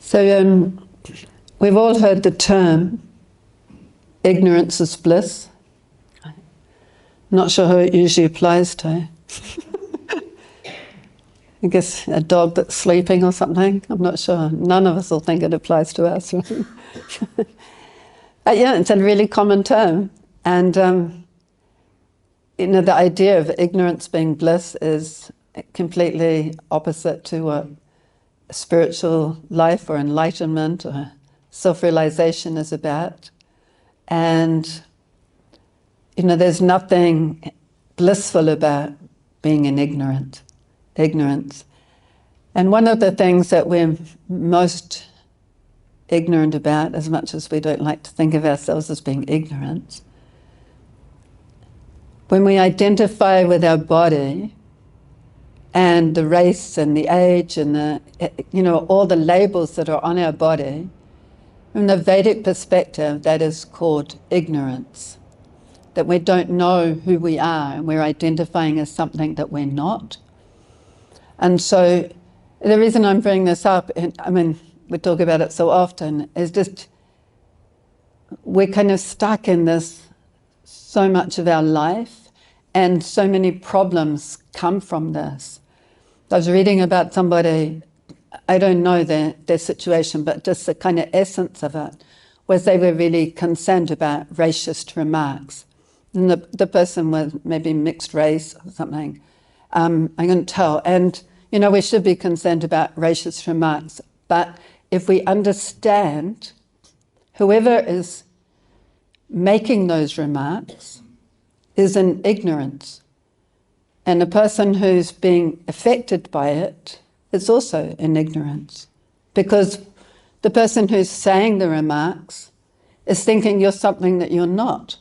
So we've all heard the term, ignorance is bliss. I'm not sure who it usually applies to. I guess a dog that's sleeping or something. I'm not sure. None of us will think it applies to us. But yeah, it's a really common term. And you know, the idea of ignorance being bliss is completely opposite to what spiritual life or enlightenment or self-realization is about. And you know, there's nothing blissful about being in ignorance. And one of the things that we're most ignorant about, as much as we don't like to think of ourselves as being ignorant, when we identify with our body and the race and the age and the, you know, all the labels that are on our body, from the Vedic perspective, that is called ignorance. That we don't know who we are and we're identifying as something that we're not. And so the reason I'm bringing this up, and I mean, we talk about it so often, is just we're kind of stuck in this so much of our life, and so many problems come from this. I was reading about somebody, I don't know their situation, but just the kind of essence of it was they were really concerned about racist remarks. And the person was maybe mixed race or something. I couldn't tell. And, you know, we should be concerned about racist remarks. But if we understand whoever is making those remarks is in ignorance, and the person who's being affected by it is also in ignorance, because the person who's saying the remarks is thinking you're something that you're not.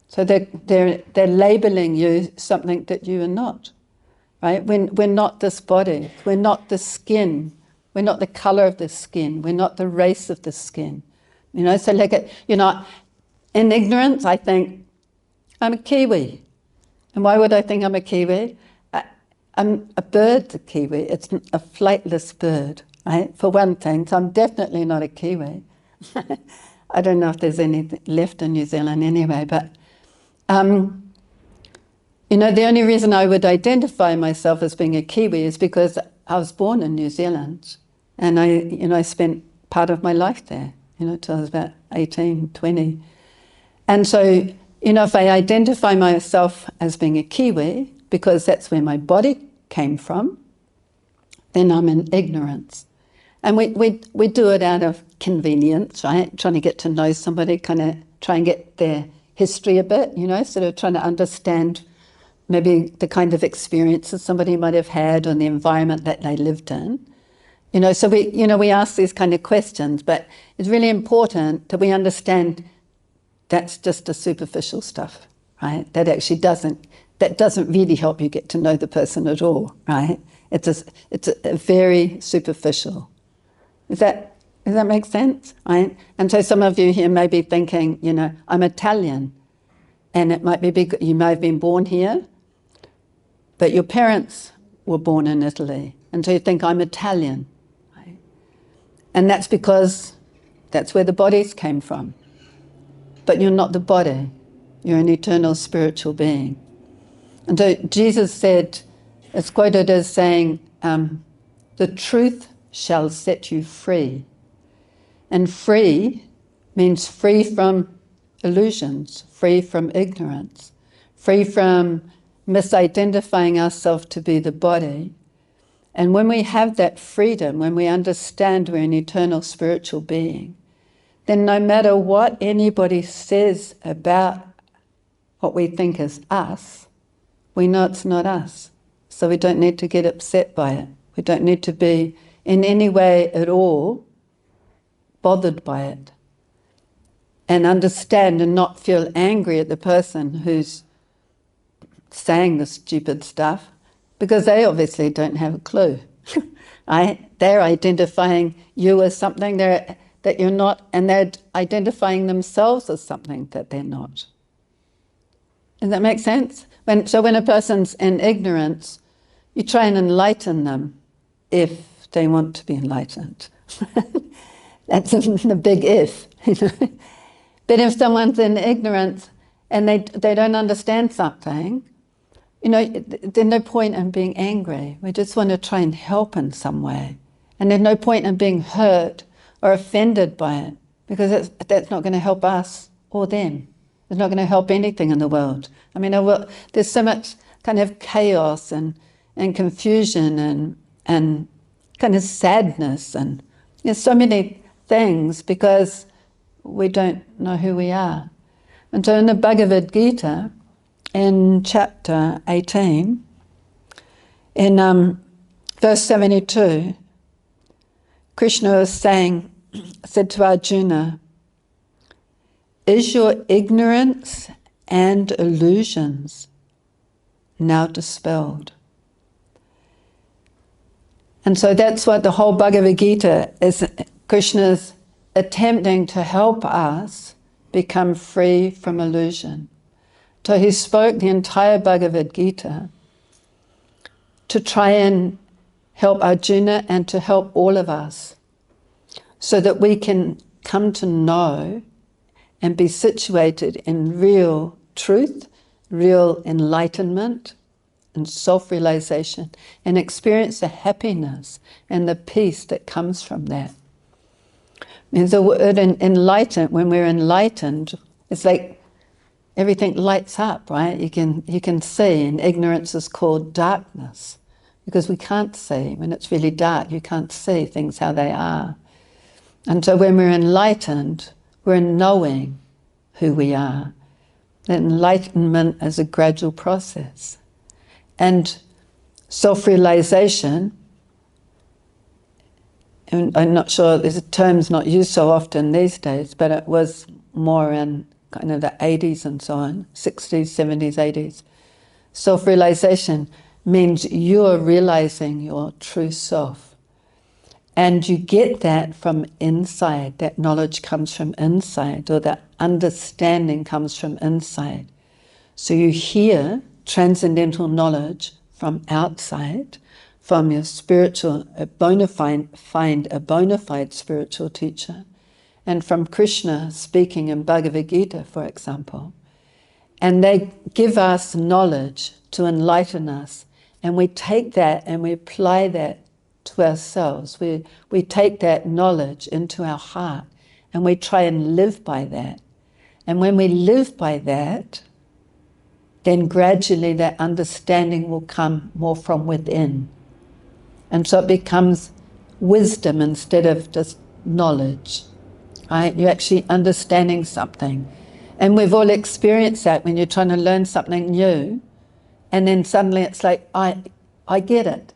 So they're labeling you something that you are not, right? We're not this body, we're not the skin, we're not the color of the skin, we're not the race of the skin. You know, so like, you know, in ignorance I think, I'm a Kiwi. And why would I think I'm a Kiwi? I'm a bird's a Kiwi, it's a flightless bird, right? For one thing, so I'm definitely not a Kiwi. I don't know if there's any left in New Zealand anyway, but you know, the only reason I would identify myself as being a Kiwi is because I was born in New Zealand, and I spent part of my life there, you know, till I was about 18, 20. And so, you know, if I identify myself as being a Kiwi, because that's where my body came from, then I'm in ignorance. And we do it out of convenience, right? Trying to get to know somebody, kind of try and get their history a bit, you know, sort of trying to understand maybe the kind of experiences somebody might have had or the environment that they lived in. You know, so we ask these kind of questions, but it's really important that we understand that's just the superficial stuff, right? That actually doesn't really help you get to know the person at all, right? It's a very superficial. Does that make sense? Right? And so some of you here may be thinking, you know, I'm Italian, and it might be you may have been born here, but your parents were born in Italy, and so you think I'm Italian, right? And that's because that's where the bodies came from. But you're not the body, you're an eternal spiritual being. And so Jesus said, it's quoted as saying, the truth shall set you free. And free means free from illusions, free from ignorance, free from misidentifying ourselves to be the body. And when we have that freedom, when we understand we're an eternal spiritual being, then no matter what anybody says about what we think is us, we know it's not us. So we don't need to get upset by it. We don't need to be in any way at all bothered by it. And understand and not feel angry at the person who's saying the stupid stuff, because they obviously don't have a clue. Right? They're identifying you as something that you're not, and they're identifying themselves as something that they're not. Does that make sense? So when a person's in ignorance, you try and enlighten them if they want to be enlightened. That's the big if. But if someone's in ignorance and they don't understand something, there's no point in being angry. We just want to try and help in some way. And there's no point in being hurt or offended by it, because that's not going to help us or them. It's not going to help anything in the world. I mean, there's so much kind of chaos and confusion and kind of sadness, and there's so many things because we don't know who we are. And so in the Bhagavad Gita, in chapter 18, in verse 72, Krishna was said to Arjuna, "Is your ignorance and illusions now dispelled?" And so that's what the whole Bhagavad Gita is. Krishna's attempting to help us become free from illusion. So he spoke the entire Bhagavad Gita to try and help Arjuna and to help all of us, so that we can come to know and be situated in real truth, real enlightenment and self-realization, and experience the happiness and the peace that comes from that. And the word enlightened, when we're enlightened, it's like everything lights up, right? You can see, and ignorance is called darkness, because we can't see. When it's really dark, you can't see things how they are. And so when we're enlightened, we're knowing who we are. Enlightenment is a gradual process. And self-realization, and I'm not sure, this term's not used so often these days, but it was more in kind of the 80s and so on, 60s, 70s, 80s. Self-realization means you're realizing your true self. And you get that from inside. That knowledge comes from inside, or that understanding comes from inside. So you hear transcendental knowledge from outside, from your spiritual, find a bona fide spiritual teacher, and from Krishna speaking in Bhagavad Gita, for example. And they give us knowledge to enlighten us, and we take that and we apply that to ourselves. We take that knowledge into our heart and we try and live by that. And when we live by that, then gradually that understanding will come more from within. And so it becomes wisdom instead of just knowledge, right? You're actually understanding something. And we've all experienced that when you're trying to learn something new, and then suddenly it's like, I get it,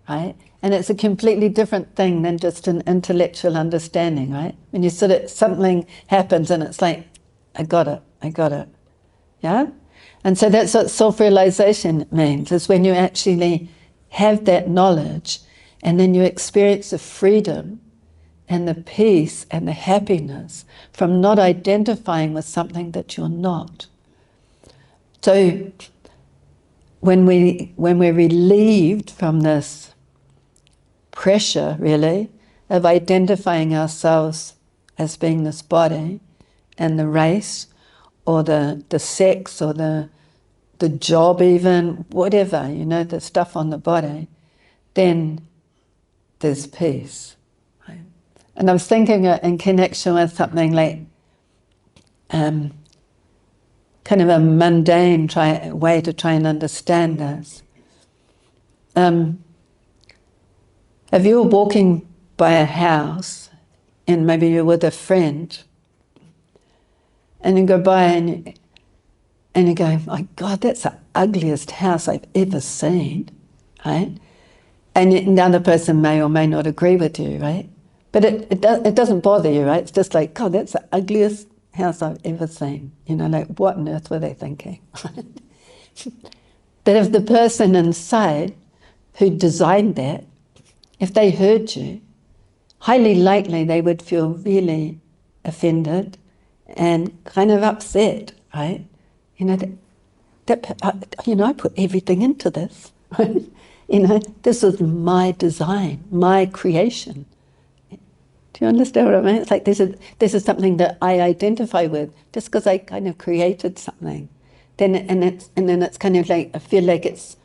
right? And it's a completely different thing than just an intellectual understanding, right? When you something happens and it's like, I got it, yeah? And so that's what self-realization means, is when you actually have that knowledge and then you experience the freedom and the peace and the happiness from not identifying with something that you're not. So when we're relieved from this pressure, really, of identifying ourselves as being this body and the race or the sex or the job even, whatever, the stuff on the body, then there's peace. Right? And I was thinking in connection with something like kind of a mundane way to try and understand this. If you were walking by a house and maybe you're with a friend and you go by and you go, my God, that's the ugliest house I've ever seen, right? And the other person may or may not agree with you, right? But it doesn't bother you, right? It's just like, God, that's the ugliest house I've ever seen. Like, what on earth were they thinking? But if the person inside who designed that, if they heard you, highly likely they would feel really offended and kind of upset, right? I put everything into this. This is my design, my creation. Do Do you understand what I mean? It's like this is something that I identify with just because I kind of created something. Then it's kind of like, I feel like it's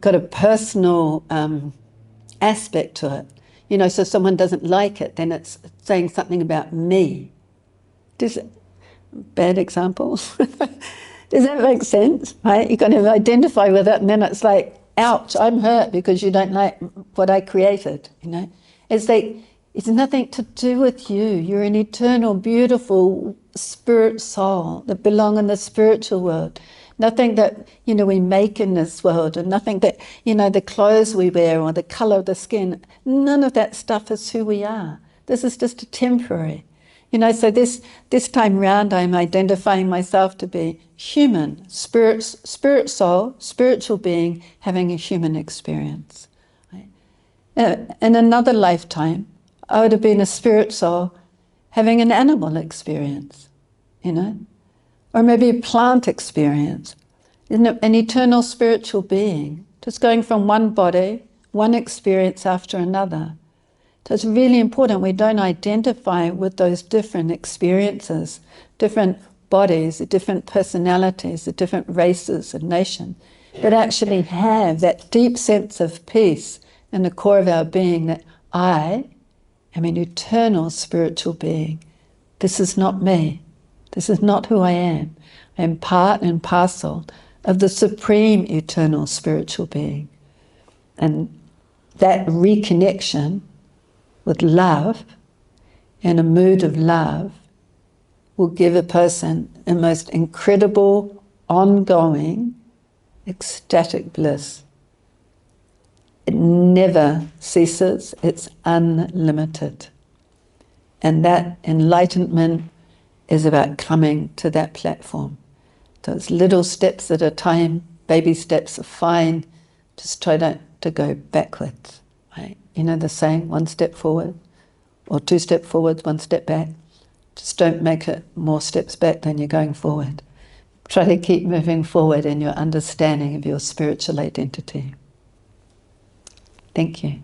got a personal aspect to it. You know, so someone doesn't like it, then it's saying something about me. Bad example. Does that make sense? Right? You kind of identify with it, and then it's like, ouch, I'm hurt because you don't like what I created. You know, it's like, it's nothing to do with you. You're an eternal, beautiful spirit soul that belong in the spiritual world. Nothing that, you know, we make in this world, and nothing that, you know, the clothes we wear or the colour of the skin, none of that stuff is who we are. This is just a temporary. You know, so this time round I'm identifying myself to be human, spirit soul, spiritual being, having a human experience. Right? In another lifetime, I would have been a spirit soul having an animal experience, you know, or maybe a plant experience, an eternal spiritual being, just going from one body, one experience after another. So it's really important we don't identify with those different experiences, different bodies, different personalities, the different races and nations, but actually have that deep sense of peace in the core of our being that I am an eternal spiritual being. This is not me. This is not who I am. I am part and parcel of the supreme eternal spiritual being. And that reconnection with love, and a mood of love, will give a person a most incredible, ongoing, ecstatic bliss. It never ceases, it's unlimited. And that enlightenment is about coming to that platform. So it's little steps at a time, baby steps are fine, just try not to go backwards. Right? You know the saying, one step forward, or two steps forward, one step back. Just don't make it more steps back than you're going forward. Try to keep moving forward in your understanding of your spiritual identity. Thank you.